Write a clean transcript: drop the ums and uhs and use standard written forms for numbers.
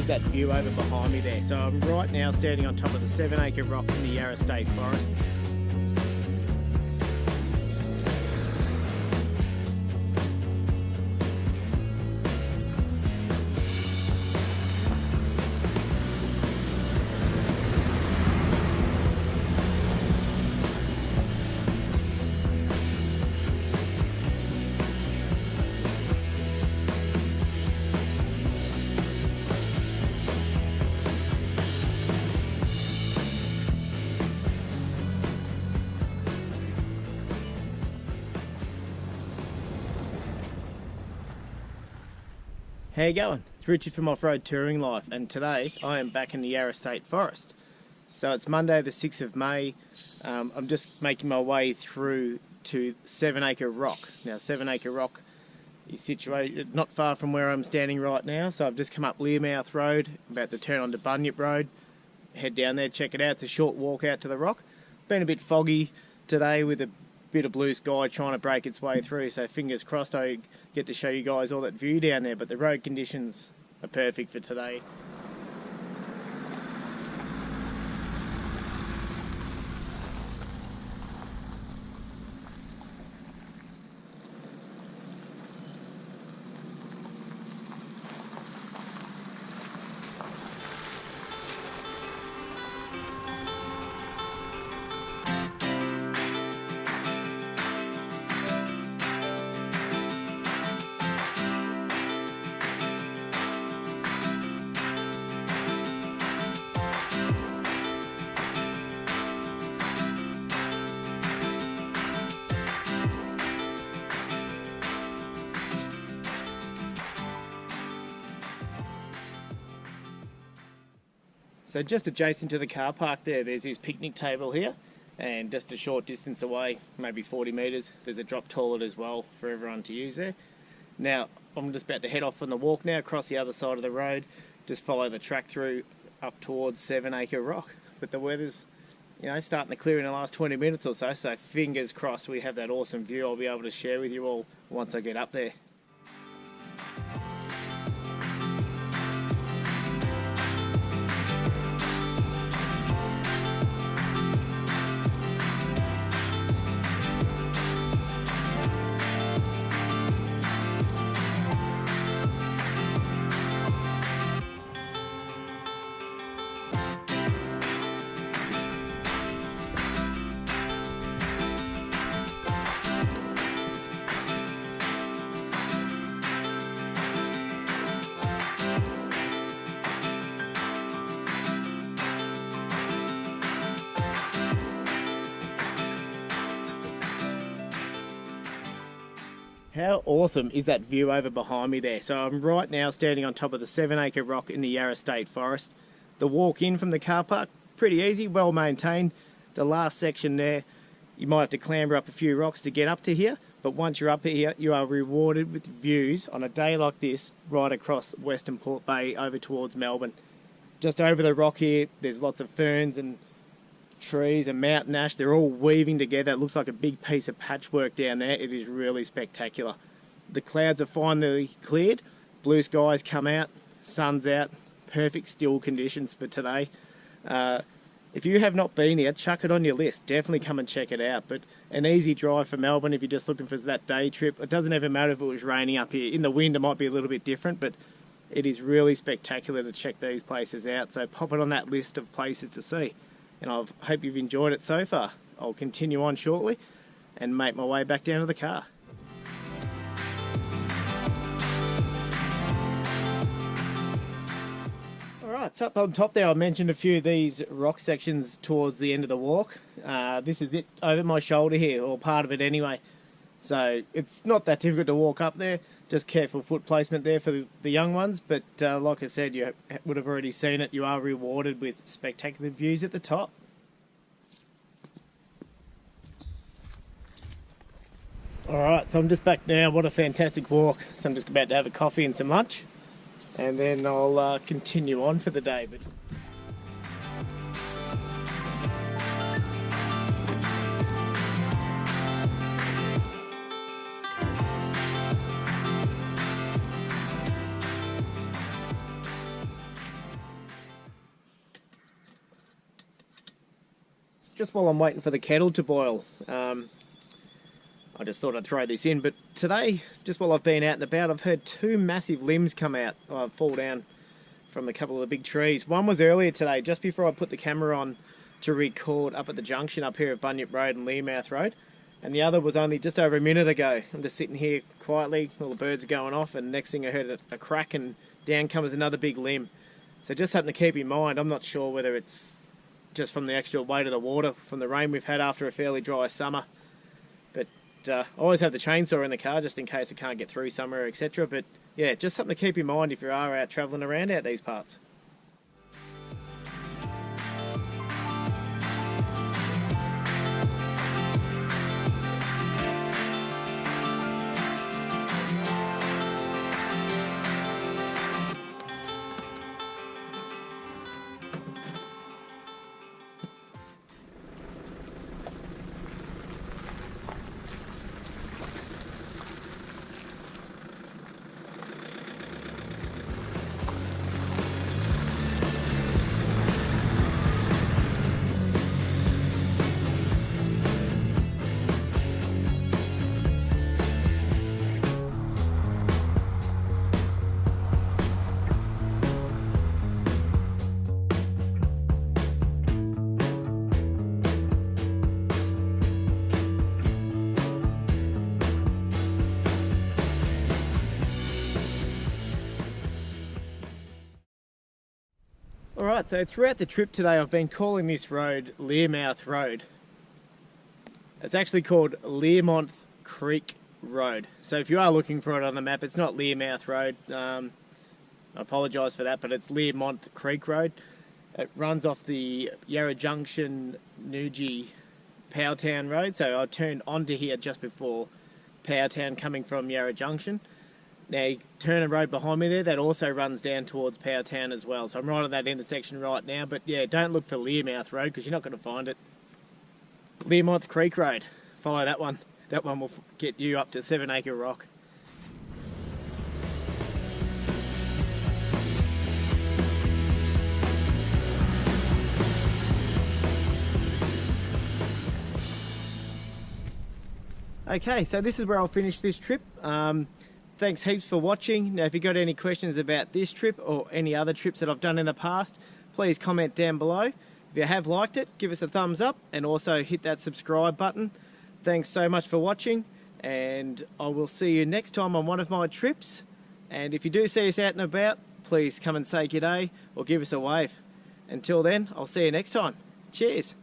is that view over behind me there. So I'm right now standing on top of the 7-acre rock in the Yarra State forest. How you going? It's Richard from Offroad Touring Life, and today I am back in the Yarra State Forest. So it's Monday the 6th of May. I'm just making my way through to 7-acre rock. Now 7-acre rock is situated not far from where I'm standing right now, so I've just come up Learmouth Road, about to turn onto Bunyip Road. Head down there, check it out. It's a short walk out to the rock. Been a bit foggy today with a bit of blue sky trying to break its way through, so fingers crossed I get to show you guys all that view down there, but the road conditions are perfect for today. So just adjacent to the car park there's his picnic table here, and just a short distance away, maybe 40 metres, there's a drop toilet as well for everyone to use there. Now I'm just about to head off on the walk now across the other side of the road, just follow the track through up towards 7-acre rock. But the weather's starting to clear in the last 20 minutes or so, so fingers crossed we have that awesome view I'll be able to share with you all once I get up there. How awesome is that view over behind me there? So I'm right now standing on top of the 7-acre rock in the Yarra State Forest. The walk in from the car park, pretty easy, well maintained. The last section there, you might have to clamber up a few rocks to get up to here, but once you're up here, you are rewarded with views on a day like this right across Western Port Bay over towards Melbourne. Just over the rock here, there's lots of ferns and trees and mountain ash. They're all weaving together. It looks like a big piece of patchwork down there. It is really spectacular. The clouds are finally cleared, blue skies come out, sun's out, perfect still conditions for today. If you have not been here, chuck it on your list. Definitely come and check it out. But an easy drive for Melbourne if you're just looking for that day trip. It doesn't even matter if it was raining up here. In the wind it might be a little bit different, but it is really spectacular to check these places out. So pop it on that list of places to see. And I hope you've enjoyed it so far. I'll continue on shortly and make my way back down to the car. Alright, so up on top there I mentioned a few of these rock sections towards the end of the walk. This is it over my shoulder here, or part of it anyway. So it's not that difficult to walk up there, just careful foot placement there for the young ones, but like I said, you would have already seen it, you are rewarded with spectacular views at the top. Alright, so I'm just back now. What a fantastic walk. So I'm just about to have a coffee and some lunch, and then I'll continue on for the day. But just while I'm waiting for the kettle to boil, I just thought I'd throw this in. But today, just while I've been out and about, I've heard two massive limbs come out, fall down from a couple of the big trees. One was earlier today, just before I put the camera on to record up at the junction up here at Bunyip Road and Learmouth Road. And the other was only just over a minute ago. I'm just sitting here quietly, all the birds are going off, and next thing I heard a crack and down comes another big limb. So just something to keep in mind. I'm not sure whether it's just from the extra weight of the water from the rain we've had after a fairly dry summer. But I always have the chainsaw in the car just in case I can't get through somewhere, etc. But yeah, just something to keep in mind if you are out travelling around out these parts. Alright, so throughout the trip today I've been calling this road Learmouth Road. It's actually called Learmouth Creek Road. So if you are looking for it on the map, it's not Learmouth Road. I apologise for that, but it's Learmouth Creek Road. It runs off the Yarra Junction Newgie Powtown Road. So I turned onto here just before Powtown coming from Yarra Junction. Now, you turn a road behind me there, that also runs down towards Powtown as well. So I'm right on that intersection right now. But yeah, don't look for Learmouth Road because you're not going to find it. Learmouth Creek Road. Follow that one. That one will get you up to 7 Acre Rock. Okay, so this is where I'll finish this trip. Thanks heaps for watching. Now, if you've got any questions about this trip or any other trips that I've done in the past, please comment down below. If you have liked it, give us a thumbs up and also hit that subscribe button. Thanks so much for watching, and I will see you next time on one of my trips. And if you do see us out and about, please come and say g'day or give us a wave. Until then, I'll see you next time. Cheers.